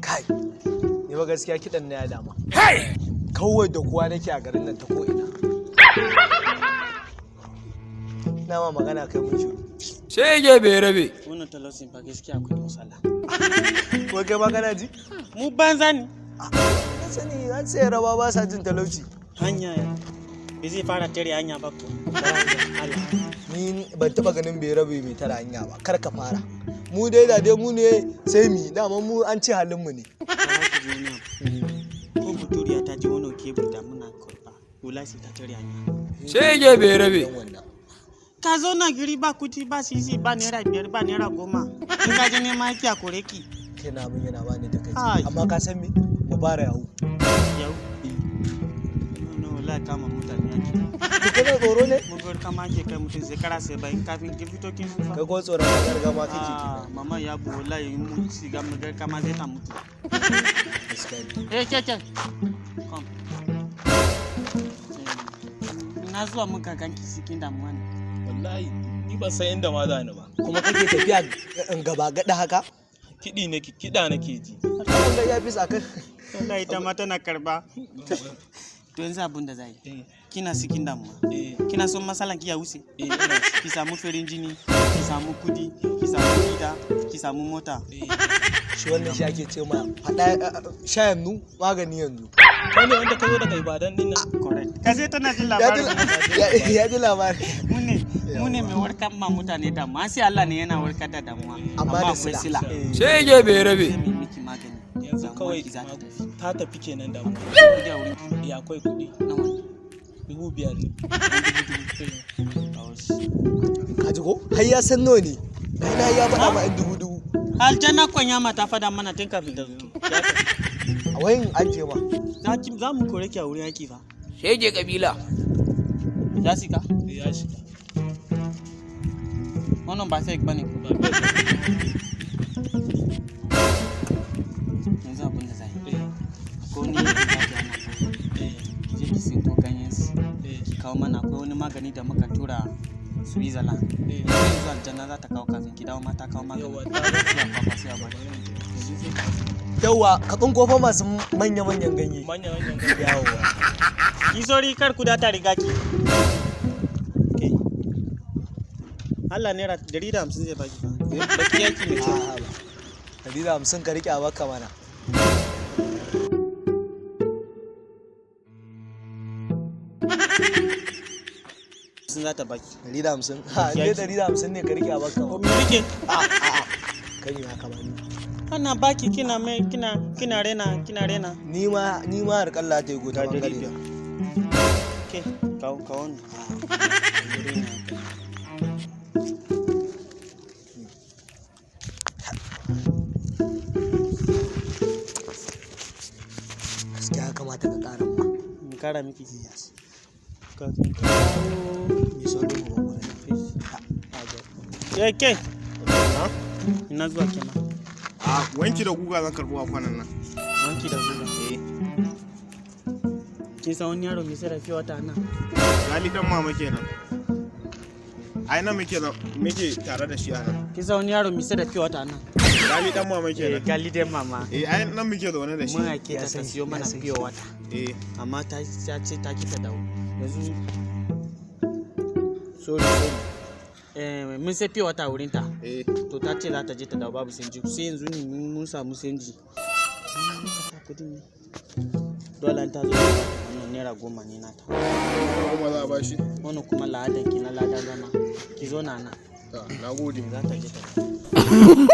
Kai, ni ba gaskiya kiɗan na ya dama. Kawai da kuwa nake a garin nan ta ko'ina. Na ma magana kai mun shiru. Shege bai rabe. Wannan talaucin fa gaskiya akwai matsala. Ko kai magana ji? Mu banza ne. Na sani an sai raba ba sa jin talauci. Hanya bai zai fara tare hanya ba ko. Ni ban taba ganin bai rabe mai tara hanya ba. Kar ka fara. Mu dai da dai mu ne sai mi dama mu an ce halin mu ne. Ko buturiya ta ji wani kebur da muna kurba. Wula sai ta tare hanya. Shege bai rabe. Ka zo na giri ba kuti ba sisi ba naira 5 ba naira 10. In ka je neman aiki a kore ki. Kina abin yana bani da kai. Amma ka san me? Mu fara yawo. Yau. No wallahi kama mutane yake. Ki kana tsoro ne? Mun bar kama ke kai mutum sai kara sai bayan kafin ki fito kin sufa. Kai ko tsoron garga ma kake ki. Mama ya bu wallahi mun shiga mu gar kama zai ta mutu. Ke. Kom. Na zuwa muka ganki cikin damuwa ne. Wallahi ni ban san inda ma za ni ba. Kuma kake tafiya gaba gada haka? Kiɗa nake ji. Kun ga ya fi sakan. Wallahi ita ma tana karba. To yanzu abin da zai kina cikin damuwa. Kina son masalan ki ya wuce. Ki samu farin jini, ki samu kudi, ki samu gida, ki samu mota. Shi wannan shi ake ce ma faɗa sha yanzu magani yanzu. Kai ne wanda ka zo daga Ibadan din nan. Correct. Ka sai tana jin labarin. Ya ji labari. Mu ne mai warkar ma mutane damuwa. Sai Allah ne yana warkar da damuwa. Amma da akwai sila. Shege bai rabe. Sai miki magani. Yanzu kawai za ta tafi. ta tafi kenan da mu. Kudi a wurin Ya akwai kuɗi. nawa ne? 5,000 ne. Ka ji ko? Har ya san nawa ne. Kai na ya faɗa ma dubu. Aljanna kwanya mata fada mana tun kafin da A wayin ajiye ma. za mu kore ki a wurin aiki fa. Shege kabila. Ya shiga? Ya shiga. Wannan ba fake bane ko ba. Yanzu abin da zai ko ni da zaki ana je ki sinto ganyen su ki kawo mana akwai wani magani da muka tura Switzerland. Yanzu aljanna za ta kawo kafin ki dawo mata kawo magani. Sai a ba. Yawwa, ka tsinko fa masu manya-manyan ganye. Manyan gari. Yawwa. Ki sori kar ku da ta riga ki. Allah naira 150 zai baki fa. Baki yaki mai kyau. A'a ba. 150 ka rike a baka mana. Sun za ta baki. 150. Ha, ne 150 ne ka rike a baka. Ko me rike? A'a. Kai ne haka ba ni. Ana baki kina rena. Ni ma har kalla ta yi gota bangare. Ke, kawo ne. Gaskiya ya kamata ka ƙara ma. In kara miki. Yes. Ka Mai saurin kuma kuma. ke. Ina zuwa kenan. A wanki da guga zan karɓo a kwanan nan. Wanki da guga. Kin san wani yaro mai sarrafi wata nan? Gali dan mama kenan. Ai nan muke tare da shi a nan. Kin san wani yaro mai sarrafi wata nan? Gali dan mama kenan. Gali dan mama. Ai nan muke zaune da shi. Mun ake ta siyo mana fiye wata. Amma ta ce ta ki ta dawo. Yanzu sorry. Mun sai fiye wata wurin ta. To ta ce za ta je ta dawo babu sanji. Sai yanzu ne mun samu sanji. Dole ta zo wannan naira 10 ne nata. Kuma za a bashi. Wannan kuma ladan ki na ladan zama. Ki zo na nan. Na gode. Za ta je ta dawo.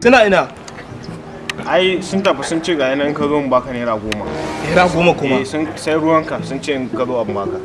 Tuna ina. Ai sun tafi sun ce ga yanan ka zo mu baka naira 10. Naira 10 kuma. Sun sai ruwanka sun ce in ka zo an baka.